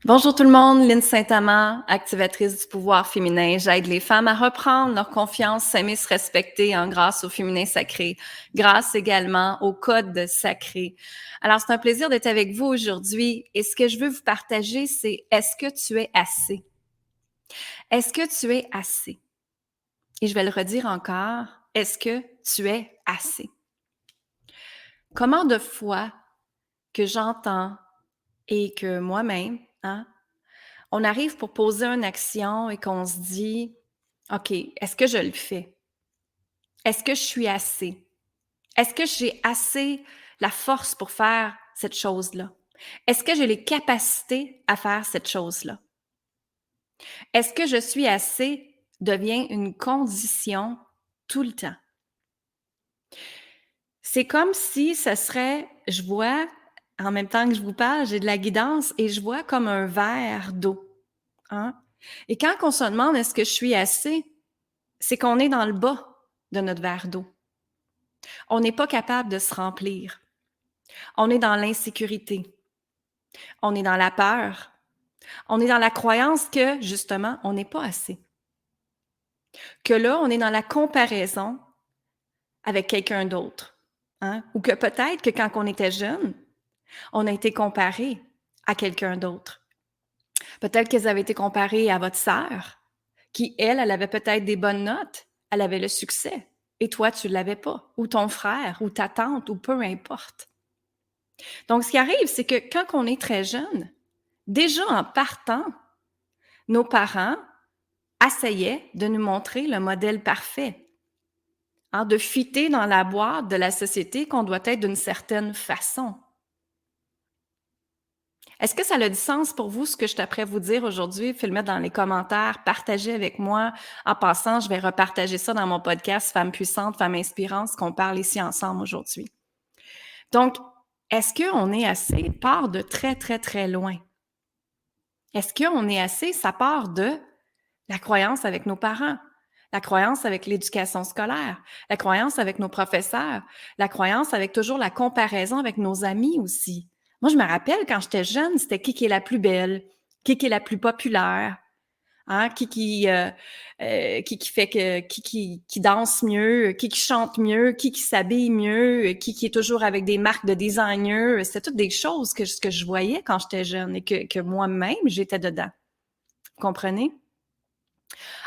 Bonjour tout le monde, Lynne Saint-Amand, activatrice du pouvoir féminin. J'aide les femmes à reprendre leur confiance, s'aimer, se respecter grâce au féminin sacré, grâce également au code sacré. Alors, c'est un plaisir d'être avec vous aujourd'hui et ce que je veux vous partager, c'est est-ce que tu es assez? Est-ce que tu es assez? Et je vais le redire encore, est-ce que tu es assez? Comment de fois que j'entends et que moi-même, on arrive pour poser une action et qu'on se dit: «OK, est-ce que je le fais? Est-ce que je suis assez? Est-ce que j'ai assez la force pour faire cette chose-là? Est-ce que j'ai les capacités à faire cette chose-là? Est-ce que je suis assez?» devient une condition tout le temps. C'est comme si ce serait je vois, en même temps que je vous parle, j'ai de la guidance et je vois comme un verre d'eau, hein? Et quand on se demande: «Est-ce que je suis assez?» c'est qu'on est dans le bas de notre verre d'eau. On n'est pas capable de se remplir. On est dans l'insécurité. On est dans la peur. On est dans la croyance que, justement, on n'est pas assez. Que là, on est dans la comparaison avec quelqu'un d'autre. Ou que peut-être que quand on était jeune, on a été comparé à quelqu'un d'autre. Peut-être qu'elles avaient été comparées à votre sœur, qui, elle avait peut-être des bonnes notes, elle avait le succès, et toi, tu ne l'avais pas, ou ton frère, ou ta tante, ou peu importe. Donc, ce qui arrive, c'est que quand on est très jeune, déjà en partant, nos parents essayaient de nous montrer le modèle parfait, de fitter dans la boîte de la société qu'on doit être d'une certaine façon. Est-ce que ça a du sens pour vous, ce que je suis après vous dire aujourd'hui? Faites le mettre dans les commentaires, partagez avec moi. En passant, je vais repartager ça dans mon podcast Femmes puissantes, Femmes inspirantes, ce qu'on parle ici ensemble aujourd'hui. Donc, est-ce qu'on est assez? Part de très, très, très loin. Est-ce qu'on est assez? Ça part de la croyance avec nos parents, la croyance avec l'éducation scolaire, la croyance avec nos professeurs, la croyance avec toujours la comparaison avec nos amis aussi. Moi, je me rappelle quand j'étais jeune, c'était qui est la plus belle, qui est la plus populaire, qui fait que qui danse mieux, qui chante mieux, qui s'habille mieux, qui est toujours avec des marques de designer. C'était toutes des choses que je voyais quand j'étais jeune et que moi-même, j'étais dedans. Vous comprenez?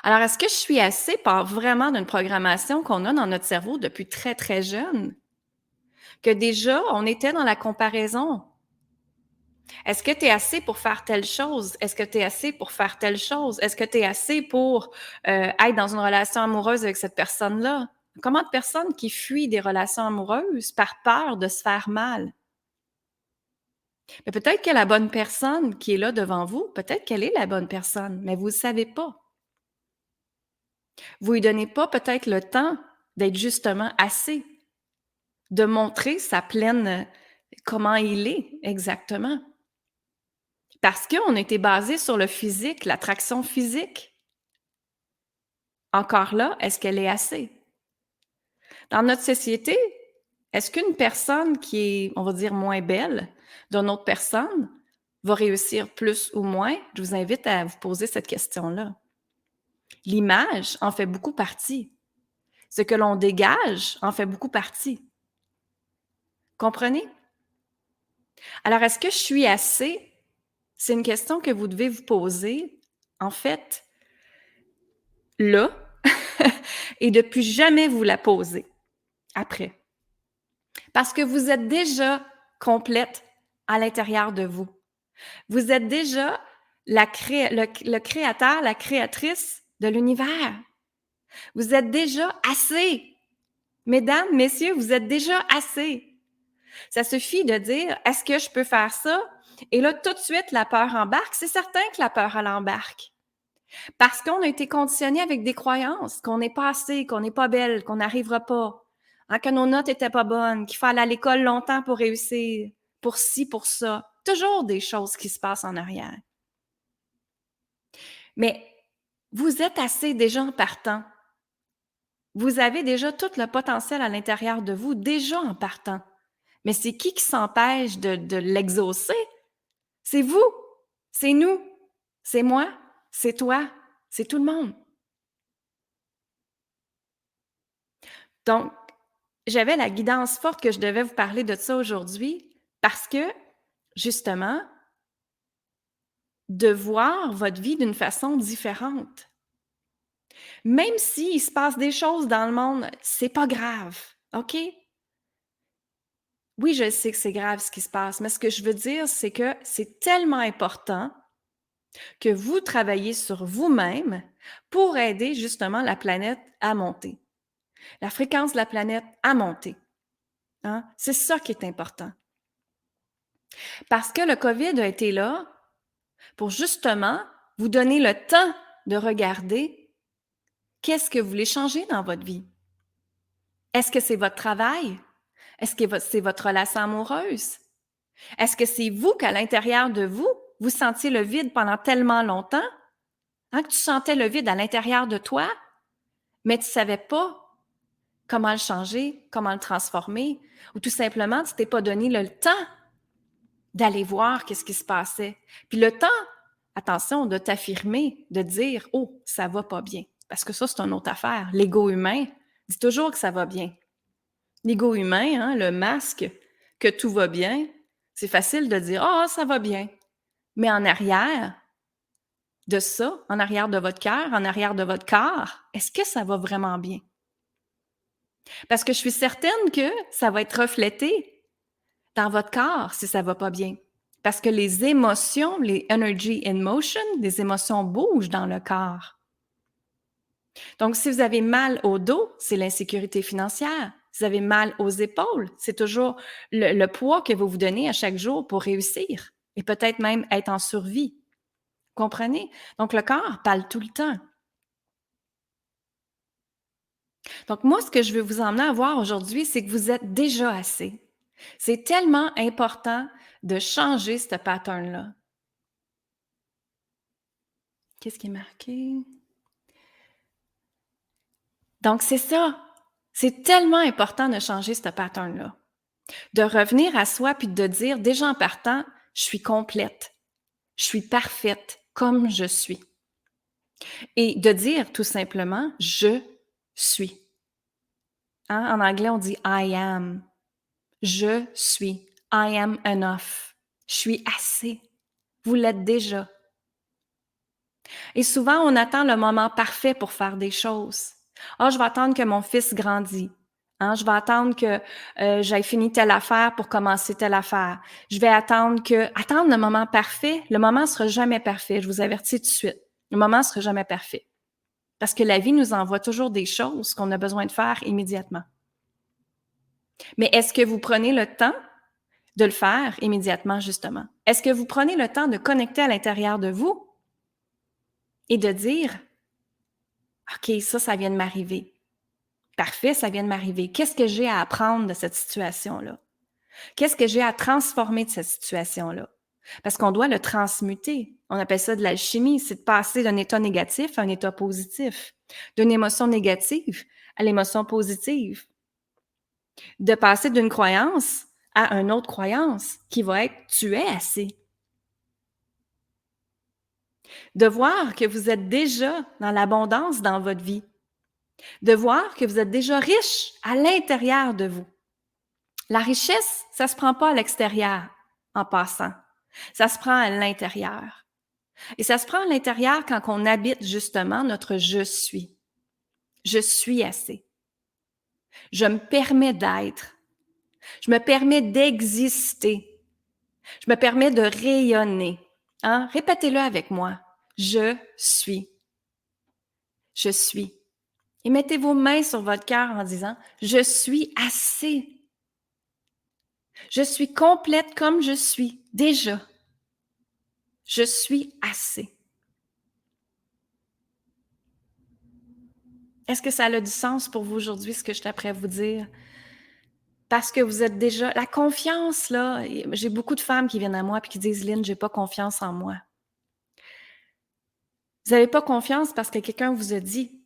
Alors, est-ce que je suis assez part vraiment d'une programmation qu'on a dans notre cerveau depuis très, très jeune? Que déjà, on était dans la comparaison. Est-ce que tu es assez pour faire telle chose? Est-ce que tu es assez pour faire telle chose? Est-ce que tu es assez pour être dans une relation amoureuse avec cette personne-là? Comment de personnes qui fuient des relations amoureuses par peur de se faire mal? Mais peut-être que la bonne personne qui est là devant vous, peut-être qu'elle est la bonne personne, mais vous ne le savez pas. Vous lui donnez pas peut-être le temps d'être justement assez, de montrer sa pleine comment il est exactement. Parce qu'on a été basé sur le physique, l'attraction physique. Encore là, est-ce qu'elle est assez? Dans notre société, est-ce qu'une personne qui est, on va dire, moins belle d'une autre personne va réussir plus ou moins? Je vous invite à vous poser cette question-là. L'image en fait beaucoup partie. Ce que l'on dégage en fait beaucoup partie. Comprenez? Alors, est-ce que je suis assez? C'est une question que vous devez vous poser, en fait, là, et de plus jamais vous la poser après. Parce que vous êtes déjà complète à l'intérieur de vous. Vous êtes déjà le créateur, la créatrice de l'univers. Vous êtes déjà assez. Mesdames, messieurs, vous êtes déjà assez. Ça suffit de dire, est-ce que je peux faire ça? Et là, tout de suite, la peur embarque. C'est certain que la peur, elle embarque. Parce qu'on a été conditionné avec des croyances, qu'on n'est pas assez, qu'on n'est pas belle, qu'on n'arrivera pas, que nos notes étaient pas bonnes, qu'il faut aller à l'école longtemps pour réussir, pour ci, pour ça. Toujours des choses qui se passent en arrière. Mais vous êtes assez déjà en partant. Vous avez déjà tout le potentiel à l'intérieur de vous, déjà en partant. Mais c'est qui s'empêche de l'exaucer? C'est vous. C'est nous, c'est moi, c'est toi, c'est tout le monde. Donc, j'avais la guidance forte que je devais vous parler de ça aujourd'hui parce que, justement, de voir votre vie d'une façon différente. Même s'il se passe des choses dans le monde, c'est pas grave, OK? Oui, je sais que c'est grave ce qui se passe, mais ce que je veux dire, c'est que c'est tellement important que vous travaillez sur vous-même pour aider justement la planète à monter, la fréquence de la planète à monter, hein? C'est ça qui est important. Parce que le COVID a été là pour justement vous donner le temps de regarder qu'est-ce que vous voulez changer dans votre vie. Est-ce que c'est votre travail? Est-ce que c'est votre relation amoureuse? Est-ce que c'est vous qu'à l'intérieur de vous, vous sentiez le vide pendant tellement longtemps, hein, que tu sentais le vide à l'intérieur de toi, mais tu savais pas comment le changer, comment le transformer, ou tout simplement, tu t'es pas donné le temps d'aller voir qu'est-ce qui se passait. Puis le temps, attention, de t'affirmer, de dire, oh, ça va pas bien. Parce que ça, c'est une autre affaire. L'ego humain dit toujours que ça va bien. L'ego humain, hein, le masque, que tout va bien, c'est facile de dire, ah, ça va bien. Mais en arrière de ça, en arrière de votre cœur, en arrière de votre corps, est-ce que ça va vraiment bien? Parce que je suis certaine que ça va être reflété dans votre corps si ça va pas bien. Parce que les émotions, les energy in motion, les émotions bougent dans le corps. Donc, si vous avez mal au dos, c'est l'insécurité financière. Si vous avez mal aux épaules, c'est toujours le poids que vous vous donnez à chaque jour pour réussir et peut-être même être en survie. Comprenez? Donc, le corps parle tout le temps. Donc, moi, ce que je veux vous emmener à voir aujourd'hui, c'est que vous êtes déjà assez. C'est tellement important de changer ce pattern-là. Qu'est-ce qui est marqué? Donc, c'est ça. C'est tellement important de changer ce pattern-là. De revenir à soi puis de dire, déjà en partant, je suis complète. Je suis parfaite comme je suis. Et de dire tout simplement, je suis. Hein? En anglais, on dit I am. Je suis. I am enough. Je suis assez. Vous l'êtes déjà. Et souvent, on attend le moment parfait pour faire des choses. Ah, je vais attendre que mon fils grandisse. Hein, je vais attendre que j'aie fini telle affaire pour commencer telle affaire. Je vais attendre le moment parfait. Le moment ne sera jamais parfait. Je vous avertis tout de suite. Le moment ne sera jamais parfait. Parce que la vie nous envoie toujours des choses qu'on a besoin de faire immédiatement. Mais est-ce que vous prenez le temps de le faire immédiatement, justement? Est-ce que vous prenez le temps de connecter à l'intérieur de vous et de dire, OK, ça vient de m'arriver. Parfait, ça vient de m'arriver. Qu'est-ce que j'ai à apprendre de cette situation-là? Qu'est-ce que j'ai à transformer de cette situation-là? Parce qu'on doit le transmuter. On appelle ça de l'alchimie, c'est de passer d'un état négatif à un état positif, d'une émotion négative à l'émotion positive, de passer d'une croyance à une autre croyance qui va être tu es assez. De voir que vous êtes déjà dans l'abondance dans votre vie, de voir que vous êtes déjà riche à l'intérieur de vous. La richesse, ça se prend pas à l'extérieur en passant. Ça se prend à l'intérieur. Et ça se prend à l'intérieur quand on habite justement notre je suis. Je suis assez. Je me permets d'être. Je me permets d'exister. Je me permets de rayonner. Hein? Répétez-le avec moi. Je suis. Je suis. Et mettez vos mains sur votre cœur en disant, je suis assez. Je suis complète comme je suis, déjà. Je suis assez. Est-ce que ça a du sens pour vous aujourd'hui, ce que je suis après à vous dire? Parce que vous êtes déjà... La confiance, là, j'ai beaucoup de femmes qui viennent à moi et qui disent, Lynn, j'ai pas confiance en moi. Vous n'avez pas confiance parce que quelqu'un vous a dit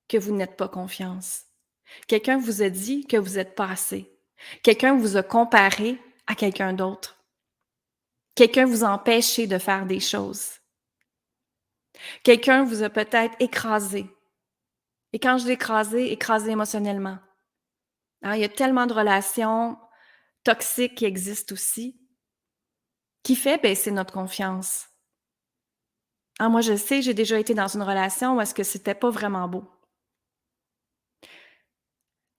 que vous n'êtes pas confiance. Quelqu'un vous a dit que vous n'êtes pas assez. Quelqu'un vous a comparé à quelqu'un d'autre. Quelqu'un vous a empêché de faire des choses. Quelqu'un vous a peut-être écrasé. Et quand je dis écrasé, écrasé émotionnellement. Hein, il y a tellement de relations toxiques qui existent aussi, qui fait baisser notre confiance. Ah, moi, je sais, j'ai déjà été dans une relation où est-ce que c'était pas vraiment beau.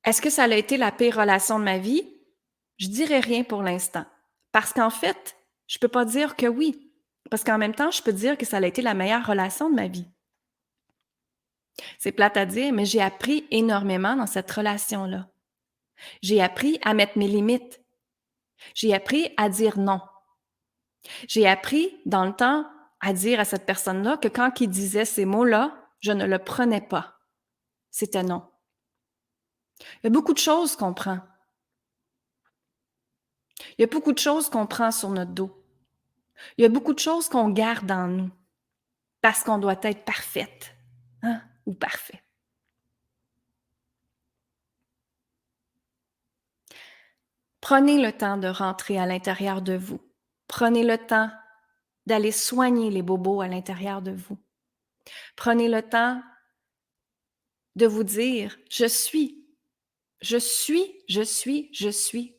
Est-ce que ça a été la pire relation de ma vie? Je dirais rien pour l'instant. Parce qu'en fait, je peux pas dire que oui. Parce qu'en même temps, je peux dire que ça a été la meilleure relation de ma vie. C'est plate à dire, mais j'ai appris énormément dans cette relation-là. J'ai appris à mettre mes limites. J'ai appris à dire non. J'ai appris dans le temps à dire à cette personne-là que quand il disait ces mots-là, je ne le prenais pas. C'était non. Il y a beaucoup de choses qu'on prend. Il y a beaucoup de choses qu'on prend sur notre dos. Il y a beaucoup de choses qu'on garde en nous parce qu'on doit être parfaite, hein, ou parfait. Prenez le temps de rentrer à l'intérieur de vous. Prenez le temps d'aller soigner les bobos à l'intérieur de vous. Prenez le temps de vous dire: « je suis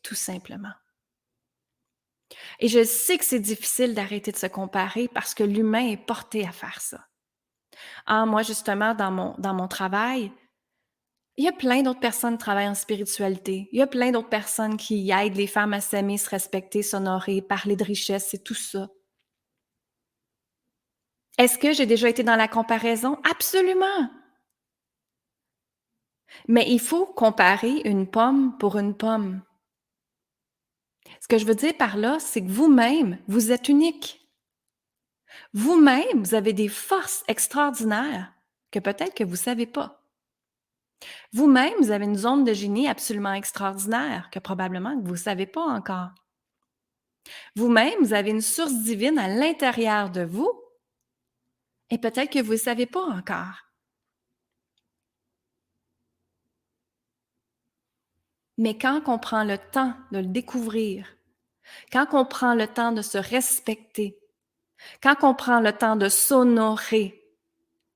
tout simplement. » Et je sais que c'est difficile d'arrêter de se comparer parce que l'humain est porté à faire ça. Ah, moi, justement, dans mon travail, il y a plein d'autres personnes qui travaillent en spiritualité. Il y a plein d'autres personnes qui aident les femmes à s'aimer, se respecter, s'honorer, parler de richesse et tout ça. Est-ce que j'ai déjà été dans la comparaison? Absolument! Mais il faut comparer une pomme pour une pomme. Ce que je veux dire par là, c'est que vous-même, vous êtes unique. Vous-même, vous avez des forces extraordinaires que peut-être que vous ne savez pas. Vous-même, vous avez une zone de génie absolument extraordinaire que probablement que vous ne savez pas encore. Vous-même, vous avez une source divine à l'intérieur de vous et peut-être que vous ne savez pas encore. Mais quand on prend le temps de le découvrir, quand on prend le temps de se respecter, quand on prend le temps de s'honorer,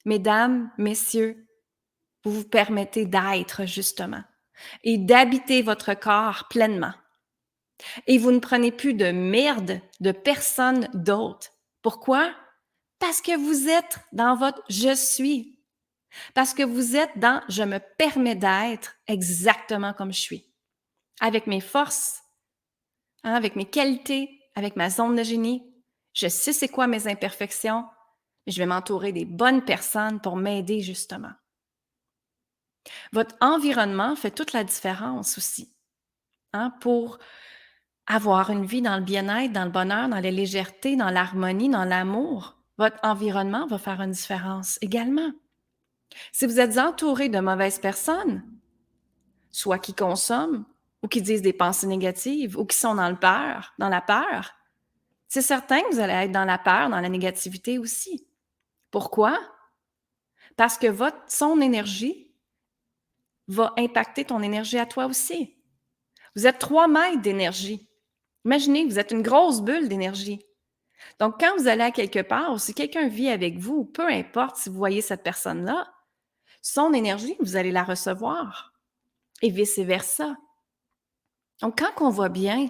mesdames, messieurs, vous vous permettez d'être justement et d'habiter votre corps pleinement. Et vous ne prenez plus de merde de personne d'autre. Pourquoi? Parce que vous êtes dans votre je suis. Parce que vous êtes dans je me permets d'être exactement comme je suis. Avec mes forces, hein, avec mes qualités, avec ma zone de génie. Je sais c'est quoi mes imperfections, mais je vais m'entourer des bonnes personnes pour m'aider justement. Votre environnement fait toute la différence aussi, hein, pour avoir une vie dans le bien-être, dans le bonheur, dans la légèreté, dans l'harmonie, dans l'amour. Votre environnement va faire une différence également. Si vous êtes entouré de mauvaises personnes, soit qui consomment ou qui disent des pensées négatives ou qui sont dans la peur, c'est certain que vous allez être dans la peur, dans la négativité aussi. Pourquoi? Parce que son énergie va impacter ton énergie à toi aussi. Vous êtes 3 mètres d'énergie. Imaginez, vous êtes une grosse bulle d'énergie. Donc, quand vous allez à quelque part ou si quelqu'un vit avec vous, peu importe si vous voyez cette personne-là, son énergie, vous allez la recevoir et vice-versa. Donc, quand on va bien,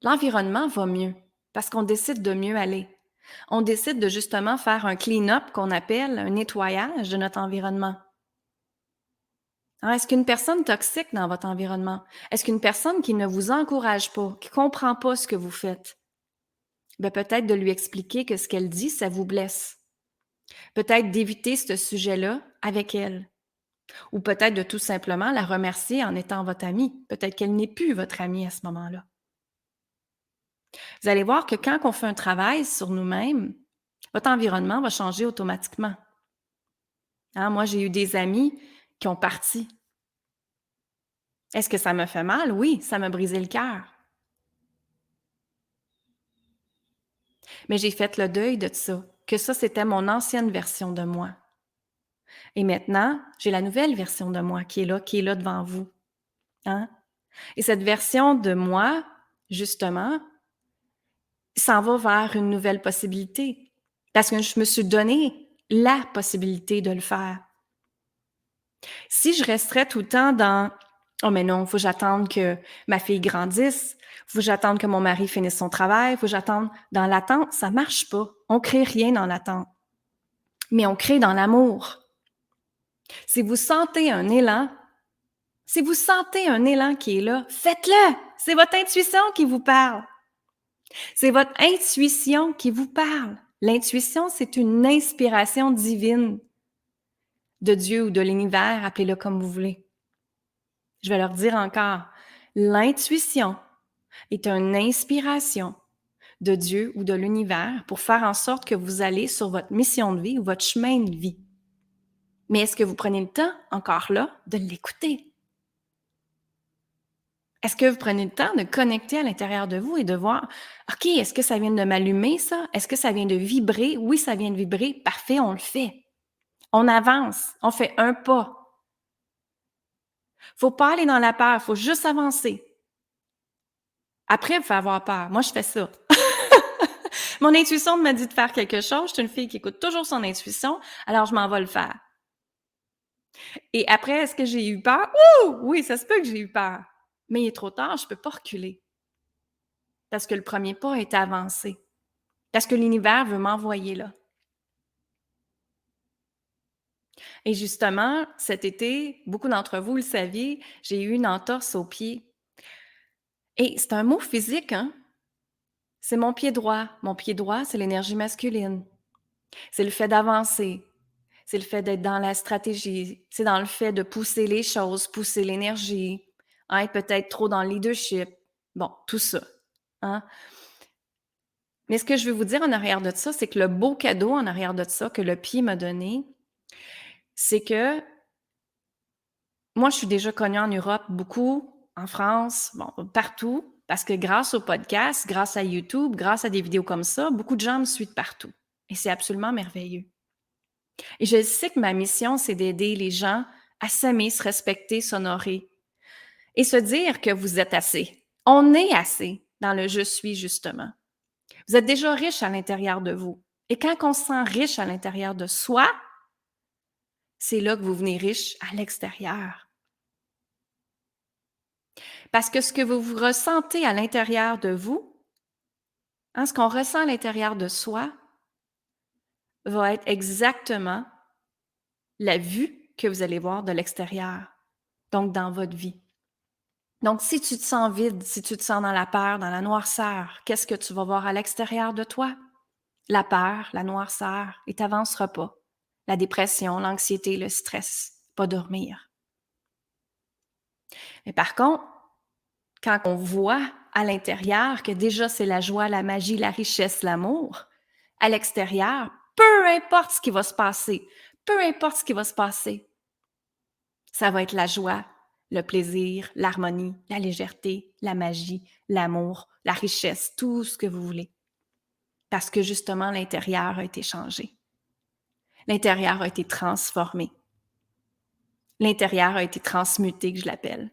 l'environnement va mieux parce qu'on décide de mieux aller. On décide de justement faire un clean-up qu'on appelle un nettoyage de notre environnement. Alors, est-ce qu'une personne toxique dans votre environnement? Est-ce qu'une personne qui ne vous encourage pas, qui ne comprend pas ce que vous faites? Bien, peut-être de lui expliquer que ce qu'elle dit, ça vous blesse. Peut-être d'éviter ce sujet-là avec elle. Ou peut-être de tout simplement la remercier en étant votre amie. Peut-être qu'elle n'est plus votre amie à ce moment-là. Vous allez voir que quand on fait un travail sur nous-mêmes, votre environnement va changer automatiquement. Hein, moi, j'ai eu des amis qui ont parti. Est-ce que ça me fait mal? Oui, ça m'a brisé le cœur. Mais j'ai fait le deuil de ça, que ça, c'était mon ancienne version de moi. Et maintenant, j'ai la nouvelle version de moi qui est là devant vous. Hein? Et cette version de moi, justement, s'en va vers une nouvelle possibilité. Parce que je me suis donné la possibilité de le faire. Si je resterais tout le temps dans «Oh mais non, faut que j'attende que ma fille grandisse, faut que j'attende que mon mari finisse son travail, faut que j'attende» dans l'attente, ça marche pas. On crée rien dans l'attente, mais on crée dans l'amour. Si vous sentez un élan, si vous sentez un élan qui est là, faites-le! C'est votre intuition qui vous parle. C'est votre intuition qui vous parle. L'intuition, c'est une inspiration divine de Dieu ou de l'univers, appelez-le comme vous voulez. Je vais leur dire encore, l'intuition est une inspiration de Dieu ou de l'univers pour faire en sorte que vous allez sur votre mission de vie ou votre chemin de vie. Mais est-ce que vous prenez le temps, encore là, de l'écouter? Est-ce que vous prenez le temps de connecter à l'intérieur de vous et de voir, OK, est-ce que ça vient de m'allumer, ça? Est-ce que ça vient de vibrer? Oui, ça vient de vibrer. Parfait, on le fait. On avance, on fait un pas. Faut pas aller dans la peur, faut juste avancer. Après, vous faites avoir peur. Moi, je fais ça. Mon intuition me dit de faire quelque chose. Je suis une fille qui écoute toujours son intuition, alors je m'en vais le faire. Et après, est-ce que j'ai eu peur? Ouh! Oui, ça se peut que j'ai eu peur. Mais il est trop tard, je peux pas reculer. Parce que le premier pas est avancé. Parce que l'univers veut m'envoyer là. Et justement, cet été, beaucoup d'entre vous le saviez, j'ai eu une entorse au pied. Et c'est un mot physique, hein? C'est mon pied droit. Mon pied droit, c'est l'énergie masculine. C'est le fait d'avancer. C'est le fait d'être dans la stratégie. C'est dans le fait de pousser les choses, pousser l'énergie, hein, être peut-être trop dans le leadership. Bon, tout ça. Hein? Mais ce que je veux vous dire en arrière de ça, c'est que le beau cadeau en arrière de ça que le pied m'a donné, c'est que moi, je suis déjà connue en Europe beaucoup, en France, bon, partout, parce que grâce au podcast, grâce à YouTube, grâce à des vidéos comme ça, beaucoup de gens me suivent partout. Et c'est absolument merveilleux. Et je sais que ma mission, c'est d'aider les gens à s'aimer, se respecter, s'honorer et se dire que vous êtes assez. On est assez dans le je suis, justement. Vous êtes déjà riche à l'intérieur de vous. Et quand on se sent riche à l'intérieur de soi, c'est là que vous venez riche à l'extérieur. Parce que ce que vous ressentez à l'intérieur de vous, hein, ce qu'on ressent à l'intérieur de soi, va être exactement la vue que vous allez voir de l'extérieur, donc dans votre vie. Donc, si tu te sens vide, si tu te sens dans la peur, dans la noirceur, qu'est-ce que tu vas voir à l'extérieur de toi? La peur, la noirceur, et tu n'avanceras pas. La dépression, l'anxiété, le stress, pas dormir. Mais par contre, quand on voit à l'intérieur que déjà c'est la joie, la magie, la richesse, l'amour, à l'extérieur, peu importe ce qui va se passer, peu importe ce qui va se passer, ça va être la joie, le plaisir, l'harmonie, la légèreté, la magie, l'amour, la richesse, tout ce que vous voulez. Parce que justement, l'intérieur a été changé. L'intérieur a été transformé. L'intérieur a été transmuté, que je l'appelle.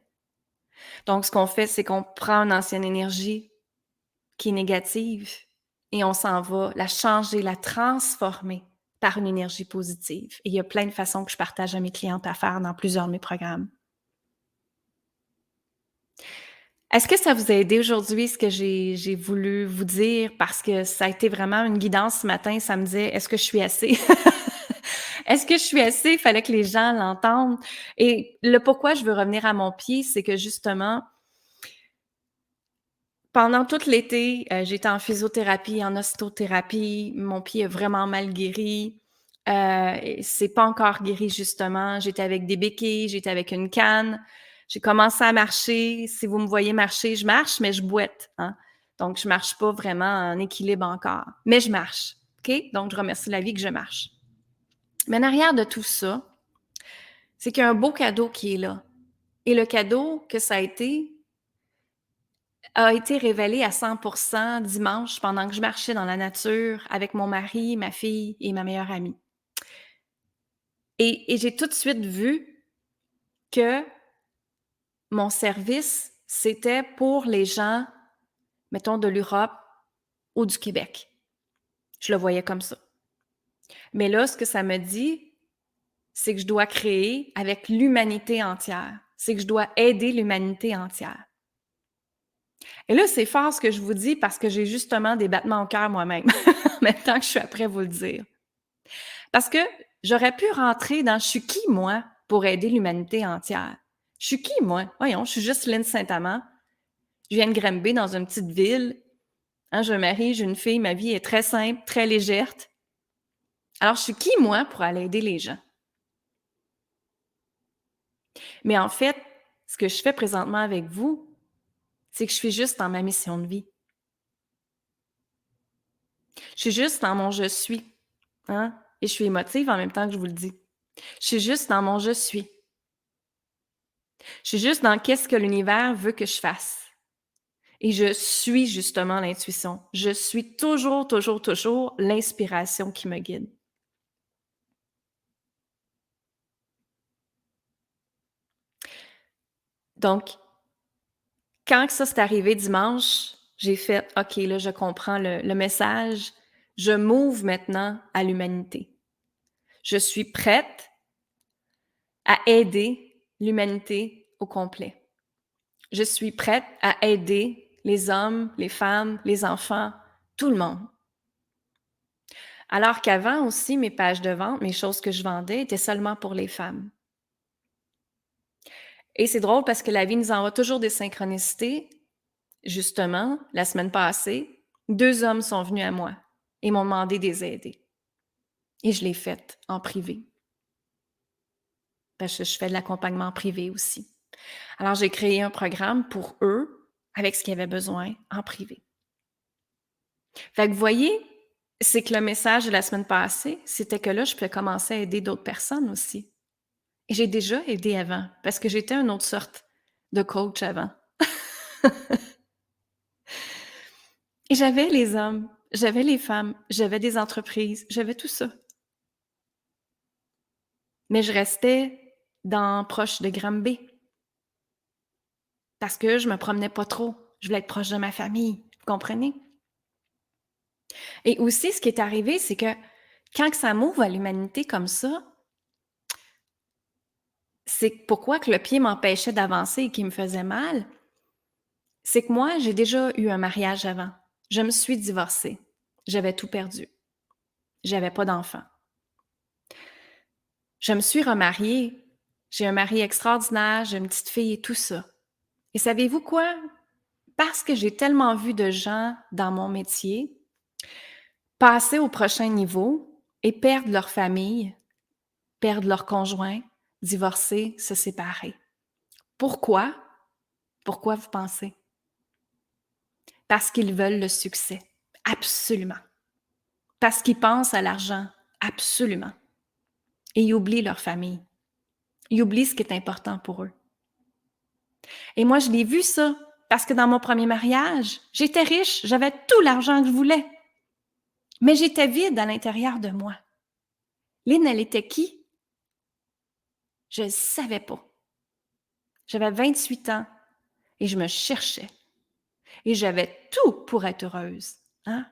Donc, ce qu'on fait, c'est qu'on prend une ancienne énergie qui est négative et on s'en va la changer, la transformer par une énergie positive. Et il y a plein de façons que je partage à mes clientes à faire dans plusieurs de mes programmes. Est-ce que ça vous a aidé aujourd'hui, ce que j'ai voulu vous dire? Parce que ça a été vraiment une guidance ce matin. Ça me disait, est-ce que je suis assez? Est-ce que je suis assez? Il fallait que les gens l'entendent. Et le pourquoi je veux revenir à mon pied, c'est que justement, pendant tout l'été, j'étais en physiothérapie, en ostéothérapie. Mon pied a vraiment mal guéri. C'est pas encore guéri, justement. J'étais avec des béquilles, j'étais avec une canne. J'ai commencé à marcher. Si vous me voyez marcher, je marche, mais je boite. Hein? Donc, je marche pas vraiment en équilibre encore. Mais je marche. OK? Donc, je remercie la vie que je marche. Mais en arrière de tout ça, c'est qu'il y a un beau cadeau qui est là. Et le cadeau que ça a été révélé à 100% dimanche pendant que je marchais dans la nature avec mon mari, ma fille et ma meilleure amie. Et j'ai tout de suite vu que mon service, c'était pour les gens, mettons, de l'Europe, ou du Québec. Je le voyais comme ça. Mais là, ce que ça me dit, c'est que je dois créer avec l'humanité entière. C'est que je dois aider l'humanité entière. Et là, c'est fort ce que je vous dis parce que j'ai justement des battements au cœur moi-même, en même temps que je suis après vous le dire. Parce que j'aurais pu rentrer dans « je suis qui, moi, pour aider l'humanité entière? Je suis qui, moi? Voyons, je suis juste Lynn Saint-Amand. Je viens de Granby, dans une petite ville. Hein, je me marie, j'ai une fille, ma vie est très simple, très légère. Alors, je suis qui, moi, pour aller aider les gens? Mais en fait, ce que je fais présentement avec vous, c'est que je suis juste dans ma mission de vie. Je suis juste dans mon « je suis ». Hein? Et je suis émotive en même temps que je vous le dis. Je suis juste dans mon « je suis ». Je suis juste dans qu'est-ce que l'univers veut que je fasse. Et je suis justement l'intuition. Je suis toujours, toujours, toujours l'inspiration qui me guide. Donc, quand ça s'est arrivé dimanche, j'ai fait « OK, là, je comprends le message. Je m'ouvre maintenant à l'humanité. Je suis prête à aider l'humanité au complet. Je suis prête à aider les hommes, les femmes, les enfants, tout le monde. » Alors qu'avant aussi, mes pages de vente, mes choses que je vendais étaient seulement pour les femmes. Et c'est drôle parce que la vie nous envoie toujours des synchronicités. Justement, la semaine passée, 2 hommes sont venus à moi et m'ont demandé de les aider. Et je l'ai fait en privé. Parce que je fais de l'accompagnement privé aussi. Alors, j'ai créé un programme pour eux avec ce qu'ils avaient besoin en privé. Fait que vous voyez, c'est que le message de la semaine passée, c'était que là, je pouvais commencer à aider d'autres personnes aussi. Et j'ai déjà aidé avant, parce que j'étais une autre sorte de coach avant. Et j'avais les hommes, j'avais les femmes, j'avais des entreprises, j'avais tout ça. Mais je restais proche de Granby. Parce que je me promenais pas trop. Je voulais être proche de ma famille. Vous comprenez? Et aussi, ce qui est arrivé, c'est que quand ça m'ouvre à l'humanité comme ça, c'est pourquoi que le pied m'empêchait d'avancer et qui me faisait mal, c'est que moi, j'ai déjà eu un mariage avant. Je me suis divorcée. J'avais tout perdu. J'avais pas d'enfant. Je me suis remariée. J'ai un mari extraordinaire, j'ai une petite fille et tout ça. Et savez-vous quoi? Parce que j'ai tellement vu de gens dans mon métier passer au prochain niveau et perdre leur famille, perdre leur conjoint, divorcer, se séparer. Pourquoi? Pourquoi vous pensez? Parce qu'ils veulent le succès. Absolument. Parce qu'ils pensent à l'argent. Absolument. Et ils oublient leur famille. Ils oublient ce qui est important pour eux. Et moi, je l'ai vu ça, parce que dans mon premier mariage, j'étais riche, j'avais tout l'argent que je voulais. Mais j'étais vide à l'intérieur de moi. Lynn, elle était qui? Je ne savais pas. J'avais 28 ans et je me cherchais. Et j'avais tout pour être heureuse. Hein?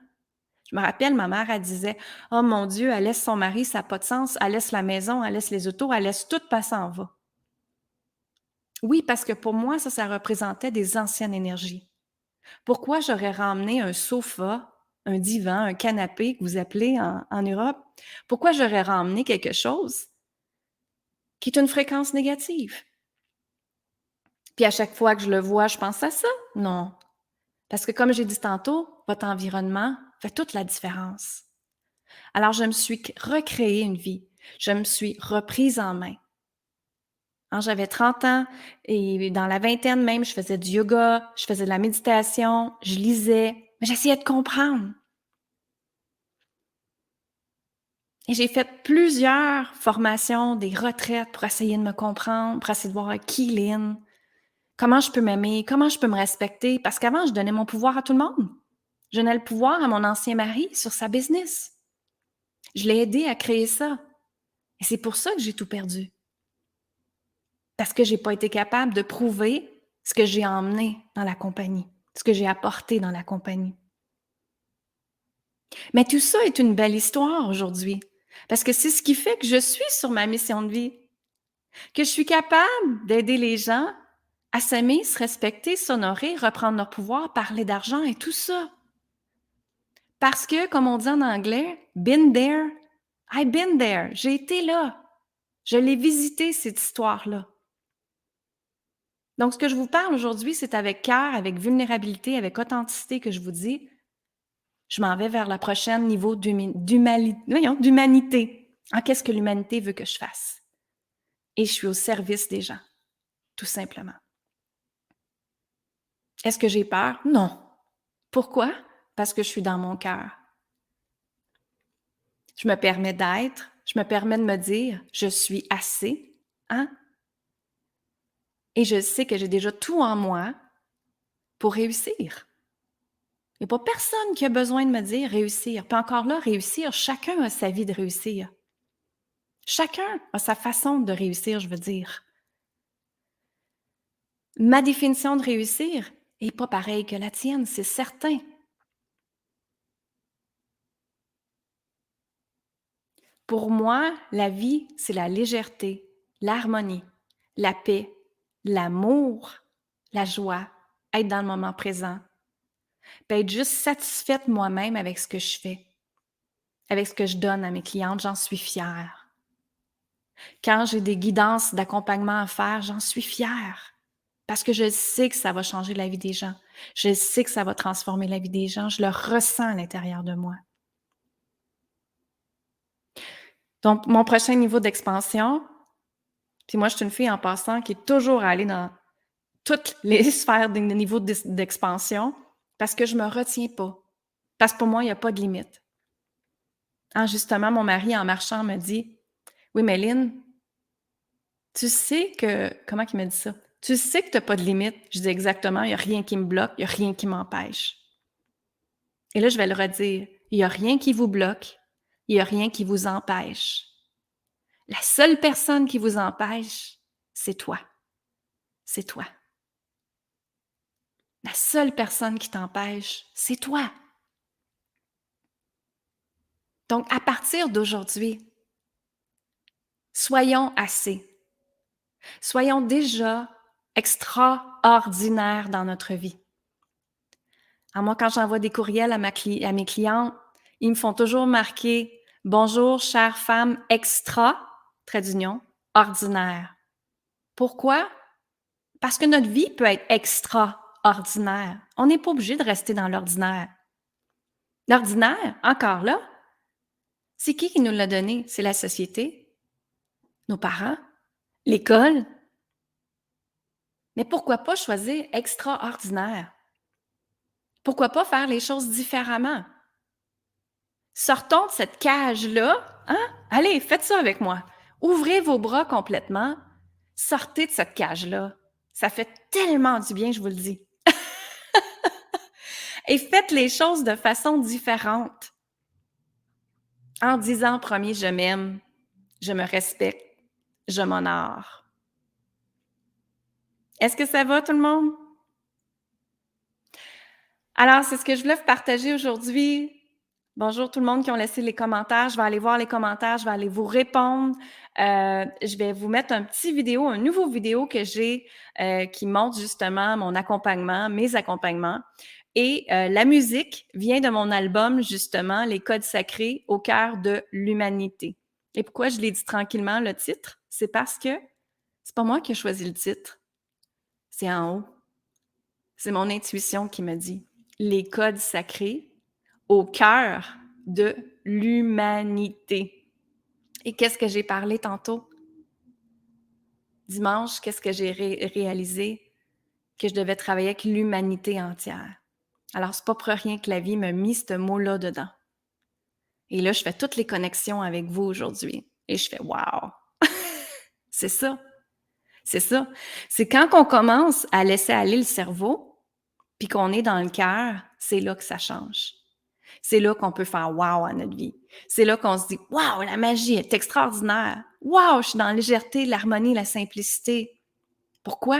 Je me rappelle, ma mère, elle disait « Oh mon Dieu, elle laisse son mari, ça n'a pas de sens. Elle laisse la maison, elle laisse les autos, elle laisse tout, passer en va. » Oui, parce que pour moi, ça représentait des anciennes énergies. Pourquoi j'aurais ramené un sofa, un divan, un canapé que vous appelez en Europe? Pourquoi j'aurais ramené quelque chose qui est une fréquence négative? Puis à chaque fois que je le vois, je pense à ça? Non. Parce que comme j'ai dit tantôt, votre environnement fait toute la différence. Alors je me suis recréé une vie. Je me suis reprise en main. Quand j'avais 30 ans et dans la vingtaine même, je faisais du yoga, je faisais de la méditation, je lisais, mais j'essayais de comprendre. Et j'ai fait plusieurs formations, des retraites pour essayer de me comprendre, pour essayer de voir qui Lynn, comment je peux m'aimer, comment je peux me respecter, parce qu'avant, je donnais mon pouvoir à tout le monde. Je donnais le pouvoir à mon ancien mari sur sa business. Je l'ai aidé à créer ça. Et c'est pour ça que j'ai tout perdu. Parce que j'ai pas été capable de prouver ce que j'ai emmené dans la compagnie, ce que j'ai apporté dans la compagnie. Mais tout ça est une belle histoire aujourd'hui, parce que c'est ce qui fait que je suis sur ma mission de vie, que je suis capable d'aider les gens à s'aimer, se respecter, s'honorer, reprendre leur pouvoir, parler d'argent et tout ça. Parce que, comme on dit en anglais, been there, I've been there. J'ai été là. Je l'ai visité, cette histoire-là. Donc, ce que je vous parle aujourd'hui, c'est avec cœur, avec vulnérabilité, avec authenticité que je vous dis, je m'en vais vers le prochain niveau d'humanité. Qu'est-ce que l'humanité veut que je fasse? Et je suis au service des gens, tout simplement. Est-ce que j'ai peur? Non. Pourquoi? Parce que je suis dans mon cœur. Je me permets d'être, je me permets de me dire, je suis assez, hein? Et je sais que j'ai déjà tout en moi pour réussir. Il n'y a pas personne qui a besoin de me dire réussir. Puis encore là, réussir, chacun a sa vie de réussir. Chacun a sa façon de réussir, je veux dire. Ma définition de réussir n'est pas pareille que la tienne, c'est certain. Pour moi, la vie, c'est la légèreté, l'harmonie, la paix, l'amour, la joie, être dans le moment présent, puis être juste satisfaite moi-même avec ce que je fais, avec ce que je donne à mes clientes, j'en suis fière. Quand j'ai des guidances d'accompagnement à faire, j'en suis fière. Parce que je sais que ça va changer la vie des gens. Je sais que ça va transformer la vie des gens. Je le ressens à l'intérieur de moi. Donc, mon prochain niveau d'expansion, puis moi, je suis une fille en passant qui est toujours allée dans toutes les sphères de niveaux d'expansion parce que je me retiens pas. Parce que pour moi, il n'y a pas de limite. Justement, mon mari, en marchant, me dit « Oui, mais Lynn, tu sais que… » Comment il m'a dit ça? « Tu sais que tu n'as pas de limite. » Je dis « Exactement, il n'y a rien qui me bloque, il n'y a rien qui m'empêche. » Et là, je vais le redire. Il n'y a rien qui vous bloque, il n'y a rien qui vous empêche. La seule personne qui vous empêche, c'est toi. C'est toi. La seule personne qui t'empêche, c'est toi. Donc, à partir d'aujourd'hui, soyons assez. Soyons déjà extraordinaires dans notre vie. Moi, quand j'envoie des courriels à mes clients, ils me font toujours marquer « Bonjour, chère femme extra, trait d'union, ordinaire ». Pourquoi? Parce que notre vie peut être extraordinaire. On n'est pas obligé de rester dans l'ordinaire. L'ordinaire, encore là, c'est qui nous l'a donné? C'est la société, nos parents, l'école. Mais pourquoi pas choisir extraordinaire? Pourquoi pas faire les choses différemment? Sortons de cette cage-là, Allez, faites ça avec moi. Ouvrez vos bras complètement. Sortez de cette cage-là. Ça fait tellement du bien, je vous le dis. Et faites les choses de façon différente. En disant, premier, je m'aime, je me respecte, je m'honore. Est-ce que ça va, tout le monde? Alors, c'est ce que je voulais vous partager aujourd'hui. Bonjour tout le monde qui ont laissé les commentaires. Je vais aller voir les commentaires, je vais aller vous répondre. Je vais vous mettre un nouveau vidéo que j'ai qui montre justement mon accompagnement, mes accompagnements. Et la musique vient de mon album, justement, Les codes sacrés au cœur de l'humanité. Et pourquoi je l'ai dit tranquillement, le titre? C'est parce que c'est pas moi qui ai choisi le titre. C'est en haut. C'est mon intuition qui me dit les codes sacrés au cœur de l'humanité. Et qu'est-ce que j'ai parlé tantôt? Dimanche, qu'est-ce que j'ai réalisé? Que je devais travailler avec l'humanité entière. Alors, c'est pas pour rien que la vie m'a mis ce mot-là dedans. Et là, je fais toutes les connexions avec vous aujourd'hui. Et je fais « wow! » C'est ça. C'est ça. C'est quand on commence à laisser aller le cerveau, puis qu'on est dans le cœur, c'est là que ça change. C'est là qu'on peut faire « wow » à notre vie. C'est là qu'on se dit « wow, la magie est extraordinaire! Wow, je suis dans la légèreté, l'harmonie, la simplicité. » Pourquoi?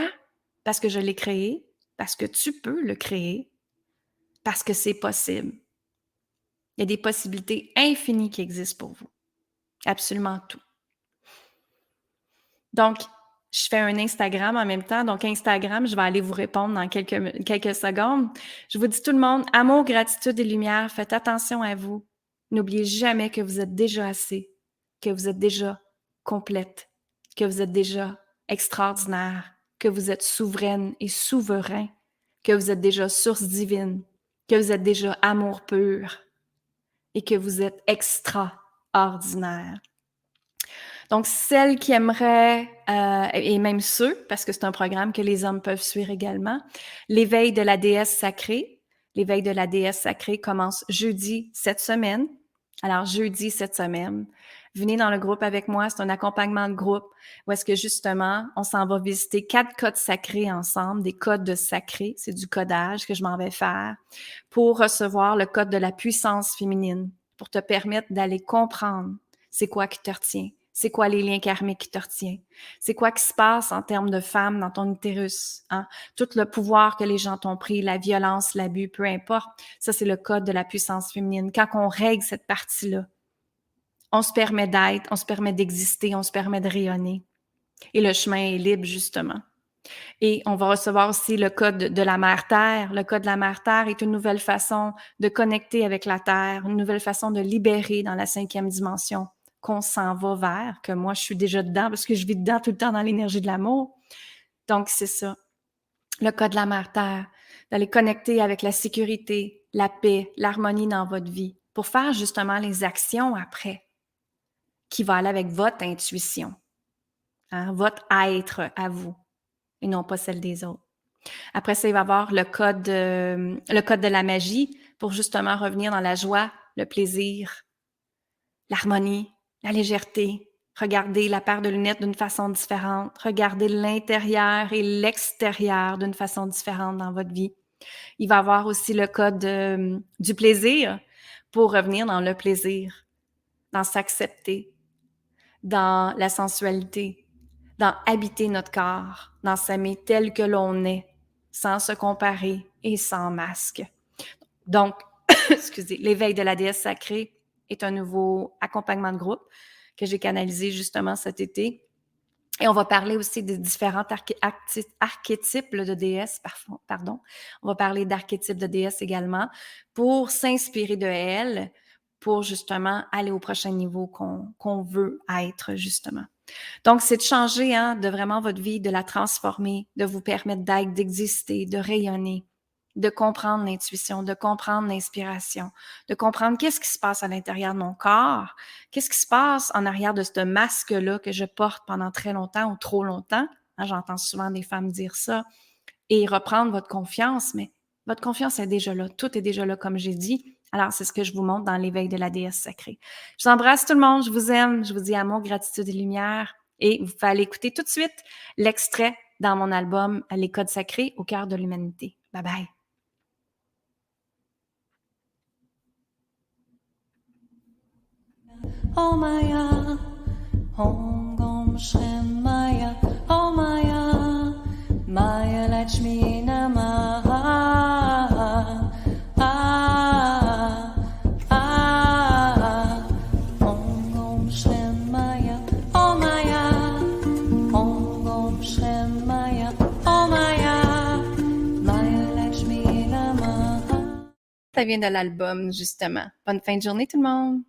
Parce que je l'ai créé, parce que tu peux le créer, parce que c'est possible. Il y a des possibilités infinies qui existent pour vous. Absolument tout. Donc, je fais un Instagram en même temps. Donc, Instagram, je vais aller vous répondre dans quelques secondes. Je vous dis tout le monde, amour, gratitude et lumière, faites attention à vous. N'oubliez jamais que vous êtes déjà assez, que vous êtes déjà complète, que vous êtes déjà extraordinaire, que vous êtes souveraine et souverain, que vous êtes déjà source divine, que vous êtes déjà amour pur et que vous êtes extraordinaire. Donc, celles qui aimeraient, et même ceux, parce que c'est un programme que les hommes peuvent suivre également, l'éveil de la déesse sacrée. L'éveil de la déesse sacrée commence jeudi cette semaine. Alors, jeudi cette semaine, venez dans le groupe avec moi. C'est un accompagnement de groupe où est-ce que justement, on s'en va visiter 4 codes sacrés ensemble, des codes de sacrés. C'est du codage que je m'en vais faire pour recevoir le code de la puissance féminine, pour te permettre d'aller comprendre c'est quoi qui te retient. C'est quoi les liens karmiques qui te retiennent? C'est quoi qui se passe en termes de femme dans ton utérus? Hein? Tout le pouvoir que les gens t'ont pris, la violence, l'abus, peu importe. Ça, c'est le code de la puissance féminine. Quand on règle cette partie-là, on se permet d'être, on se permet d'exister, on se permet de rayonner. Et le chemin est libre, justement. Et on va recevoir aussi le code de la Mère Terre. Le code de la Mère Terre est une nouvelle façon de connecter avec la Terre, une nouvelle façon de libérer dans la 5e dimension qu'on s'en va vers, que moi, je suis déjà dedans parce que je vis dedans tout le temps dans l'énergie de l'amour. Donc, c'est ça. Le code de la Mère Terre, d'aller connecter avec la sécurité, la paix, l'harmonie dans votre vie pour faire justement les actions après qui vont aller avec votre intuition, hein, votre être à vous et non pas celle des autres. Après ça, il va y avoir le code de la magie pour justement revenir dans la joie, le plaisir, l'harmonie, la légèreté, regarder la paire de lunettes d'une façon différente, regarder l'intérieur et l'extérieur d'une façon différente dans votre vie. Il va y avoir aussi le code du plaisir pour revenir dans le plaisir, dans s'accepter, dans la sensualité, dans habiter notre corps, dans s'aimer tel que l'on est, sans se comparer et sans masque. Donc, excusez, l'éveil de la déesse sacrée est un nouveau accompagnement de groupe que j'ai canalisé justement cet été. Et on va parler aussi des différents archétypes de déesses, pardon. On va parler d'archétypes de déesses également pour s'inspirer de elles, pour justement aller au prochain niveau qu'on veut être justement. Donc, c'est de changer, hein, de vraiment votre vie, de la transformer, de vous permettre d'être, d'exister, de rayonner, de comprendre l'intuition, de comprendre l'inspiration, de comprendre qu'est-ce qui se passe à l'intérieur de mon corps, qu'est-ce qui se passe en arrière de ce masque-là que je porte pendant très longtemps ou trop longtemps. Hein, j'entends souvent des femmes dire ça. Et reprendre votre confiance, mais votre confiance est déjà là. Tout est déjà là, comme j'ai dit. Alors, c'est ce que je vous montre dans l'éveil de la déesse sacrée. Je vous embrasse tout le monde. Je vous aime. Je vous dis amour, gratitude et lumière. Et vous pouvez aller écouter tout de suite l'extrait dans mon album Les Codes sacrés au cœur de l'humanité. Bye bye. Oh Maya, Om Gom Shrem Maya, Oh Maya, Maya Lakshmi Namaha. Om Gom Shrem Maya, Oh Maya, Om Gom Shrem Maya, Oh Maya, Maya Lakshmi Namaha. Ça vient de l'album, justement. Bonne fin de journée, tout le monde!